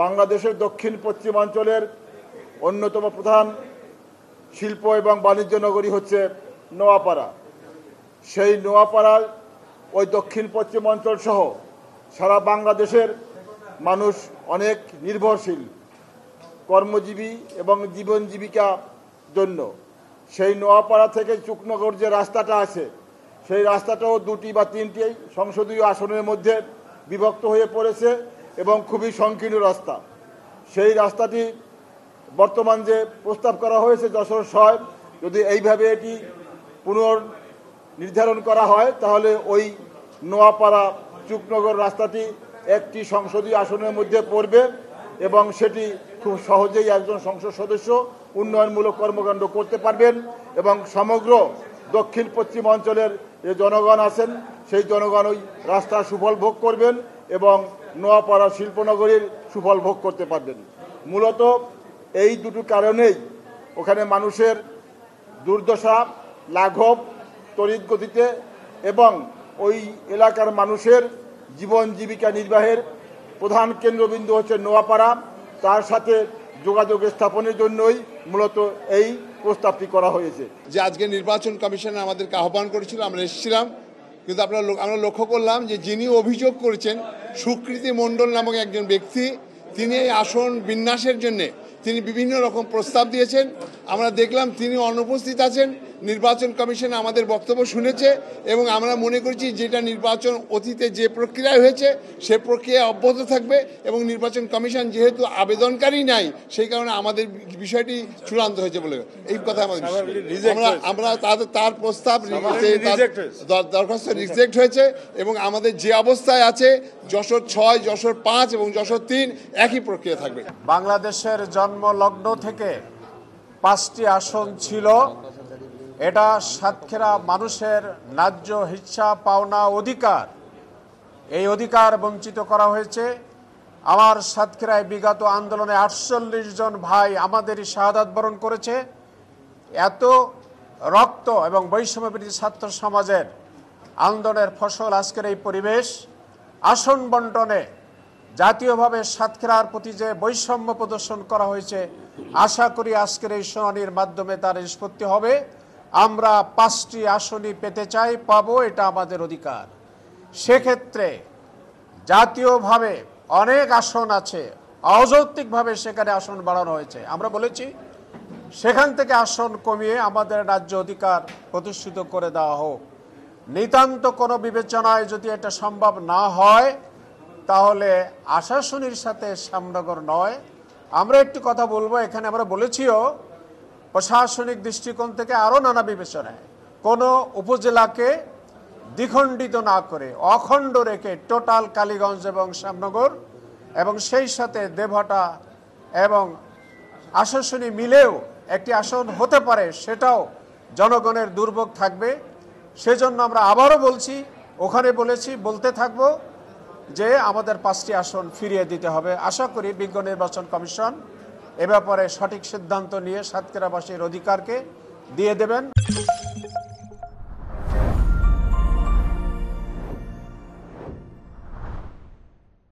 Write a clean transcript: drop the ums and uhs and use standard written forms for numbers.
বাংলাদেশের দক্ষিণ পশ্চিমাঞ্চলের অন্যতম প্রধান শিল্প এবং বাণিজ্য নগরী হচ্ছে নোয়াপাড়া। সেই নোয়াপাড়ার ওই দক্ষিণ পশ্চিমাঞ্চল সহ সারা বাংলাদেশের মানুষ অনেক নির্ভরশীল কর্মজীবী এবং জীবন জীবিকার জন্য। সেই নোয়াপাড়া থেকে চুকনগর যে রাস্তাটা আছে, সেই রাস্তাটাও দুটি বা তিনটি সংসদীয় আসনের মধ্যে বিভক্ত হয়ে পড়েছে এবং খুবই সংকীর্ণ রাস্তা। সেই রাস্তাটি বর্তমান যে প্রস্তাব করা হয়েছে যশোর শহর, যদি এইভাবে এটি পুনর্নির্ধারণ করা হয় তাহলে ওই নোয়াপাড়া চুকনগর রাস্তাটি একটি সংসদীয় আসনের মধ্যে পড়বে এবং সেটি খুব সহজেই একজন সংসদ সদস্য উন্নয়নমূলক কর্মকাণ্ড করতে পারবেন এবং সমগ্র দক্ষিণ পশ্চিম অঞ্চলের যে জনগণ আছেন সেই জনগণ ওই রাস্তার সুফল ভোগ করবেন এবং নোয়াপাড়া শিল্পনগরীর সুফল ভোগ করতে পারবেন। মূলত এই দুটো কারণেই ওখানে মানুষের দুর্দশা লাঘব তড়িৎ গতিতে এবং ওই এলাকার মানুষের জীবন জীবিকা নির্বাহের প্রধান কেন্দ্রবিন্দু হচ্ছে নোয়াপাড়া। তার সাথে যোগাযোগ স্থাপনের জন্যই মূলত এই প্রস্তাবটি করা হয়েছে। যে আজকে নির্বাচন কমিশন আমাদেরকে আহ্বান করেছিল, আমরা এসেছিলাম, কিন্তু আমরা লক্ষ্য করলাম যে যিনি অভিযোগ করেছেন সুকৃতি মণ্ডল নামক একজন ব্যক্তি, তিনি এই আসন বিন্যাসের জন্যে তিনি বিভিন্ন রকম প্রস্তাব দিয়েছেন। আমরা দেখলাম তিনি অনুপস্থিত আছেন। নির্বাচন কমিশন আমাদের বক্তব্য শুনেছে এবং আমরা মনে করছি যেটা নির্বাচন অতীতে যে প্রক্রিয়ায় হয়েছে সে প্রক্রিয়া অব্যাহত থাকবে এবং নির্বাচন কমিশন যেহেতু আবেদনকারী নাই সেই কারণে আমাদের বিষয়টি চূড়ান্ত হয়েছে বলে এই কথা আমরা তার প্রস্তাব দরখাস্ত রিজেক্ট হয়েছে এবং আমাদের যে অবস্থায় আছে যশোর 6, যশোর 5 এবং যশোর 3 একই প্রক্রিয়া থাকবে। বাংলাদেশের জন্মলগ্ন থেকে 5টি আসন ছিল। এটা সাতক্ষীরা মানুষের ন্যায্য ইচ্ছা পাওনা অধিকার, এই অধিকার বঞ্চিত করা হয়েছে। আমার সাতক্ষীরায় বিগত আন্দোলনে 48 জন ভাই আমাদেরই শাহাদাত বরণ করেছে। এত রক্ত এবং বৈষম্যবিরোধী ছাত্র সমাজের আন্দোলনের ফসল আজকের এই পরিবেশ। আসন বন্টনে জাতীয়ভাবে সাতক্ষীরার প্রতি যে বৈষম্য প্রদর্শন করা হয়েছে, আশা করি আজকের এই শুনানির মাধ্যমে তার নিষ্পত্তি হবে। আমরা 5টি আসনই পেতে চাই, পাবো, এটা আমাদের অধিকার। সেক্ষেত্রে জাতীয়ভাবে অনেক আসন আছে, অযৌক্তিকভাবে সেখানে আসন বাড়ানো হয়েছে। আমরা বলেছি সেখান থেকে আসন কমিয়ে আমাদের ন্যায্য অধিকার প্রতিষ্ঠিত করে দেওয়া হোক। নিতান্ত কোনো বিবেচনায় যদি এটা সম্ভব না হয় তাহলে আশাশুনির সাথে শ্যামনগর নয়। আমরা একটি কথা বলবো, এখানে আমরা বলেছিও প্রশাসনিক দৃষ্টিকোণ থেকে আরও নানা বিবেচনায় কোনো উপজেলাকে দ্বিখণ্ডিত না করে অখণ্ড রেখে টোটাল কালীগঞ্জ এবং শ্যামনগর এবং সেই সাথে দেবহাটা এবং আশাশুনি মিলেও একটি আসন হতে পারে, সেটাও জনগণের দুর্ভোগ থাকবে। সেজন্য আমরা আবারও বলছি, ওখানে বলেছি, বলতে থাকবো যে আমাদের 5টি আসন ফিরিয়ে দিতে হবে। আশা করি বিজ্ঞ নির্বাচন কমিশন এ ব্যাপারে সঠিক সিদ্ধান্ত নিয়ে সাতক্ষীরাবাসীর অধিকারকে দিয়ে দেবেন।